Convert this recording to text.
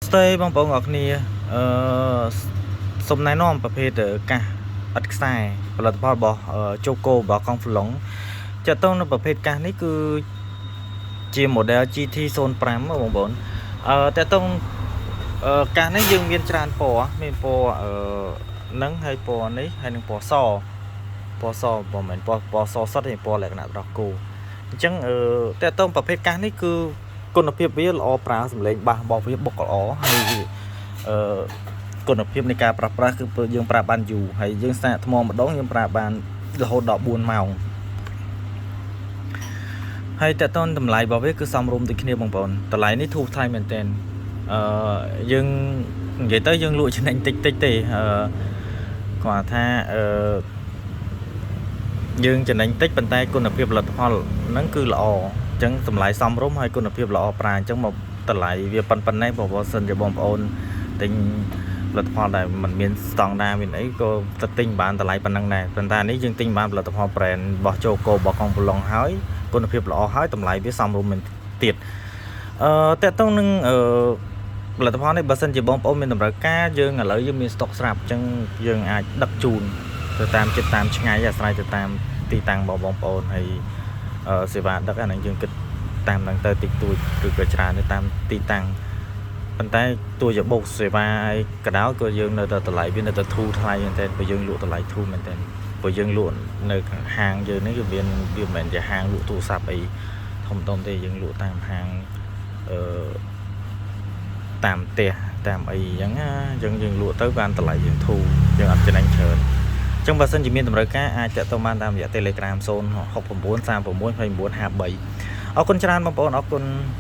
ស្ទេបងប្អូនអរគ្នាសូមណែនាំប្រភេទកាសឥតខ្សែផលិតផលរបស់ជូកូរបស់កង់ហ្វ្លុងចាត់តងនៅប្រភេទកាសនេះគឺជា model GT05 បងប្អូនតាក់តងកាសនេះយើងមានច្រើនពណ៌មានពណ៌នឹងហើយពណ៌នេះហើយនឹងពណ៌សមិនមែនពណ៌សសុទ្ធទេពណ៌លក្ខណៈត្រកគោអញ្ចឹងតាក់តងប្រភេទកាសនេះគឺគុណភាពវាល្អប្រើសម្លេងបាសរបស់វាបុកល្អហើយគុណភាពនៃការប្រើប្រាស់គឺយើងប្រើបានយូរហើយយើងសាកថ្មម្ដងយើងប្រើបានរហូតដល់4ម៉ោងហើយតើតើតម្លៃរបស់វាគឺសមរម្យដូចគ្នាបងប្អូនតម្លៃនេះធូរថ្លៃមែនទែនយើងនិយាយទៅយើងលក់ចំណេញតិចទេគាត់ថាយើងចំណេញតិចប៉ុន្តែគុណភាពផលិតផលហ្នឹងគឺល្អអញ្ចឹងតម្លៃសមរម្យហើយគុណភាពល្អប្រើអញ្ចឹងមកតម្លៃវាប៉ុណ្ណេះបើសិនជាបងប្អូនទិញផលិតផលដែលมันមានស្តង់ដារមានអីក៏ទៅទិញបានតម្លៃប៉ុណ្ណឹងដែរប៉ុន្តែនេះយើងទិញបានផលិតផល brand របស់ជូកូរបស់កង់ប្លុងហើយគុណភាពល្អហើយតម្លៃវាសមរម្យមែនទៀតតើតើនឹងផលិតផលនេះបើសិនជាបងប្អូនមានតម្រូវការយើងឥឡូវយើងមានស្តុកស្រាប់អញ្ចឹងយើងអាចដឹកជូនទៅតាមចិត្តតាមឆ្ងាយអាស្រ័យទៅតាមទីតាំងរបស់បងប្អូនហើយសេវាដឹកអាហ្នឹងយើងគិតតាមហ្នឹងទៅតិចតួចឬក៏ច្រើនទៅតាមទីតាំងប៉ុន្តែទោះជាបូកសេវាអីក៏ដោយក៏យើងនៅតែតម្លៃវានៅតែធូរថ្លៃមែនទែនព្រោះយើងលក់តម្លៃធូរមែនទែនព្រោះយើងលក់នៅហាងយើងនេះវាមិនមែនជាហាងលក់ទូរស័ព្ទអីធំទេយើងលក់តាមហាងតាមផ្ទះតាមអីអញ្ចឹងយើងលក់ទៅបានតម្លៃយើងធូរយើងអត់ចំណេញច្រើនអញ្ចឹងបើសិនជាមានតម្រូវការអាចតាក់ទងបានតាមរយៈ Telegram 069 36 29 53អរគុណច្រើនបងប្អូនអរគុណ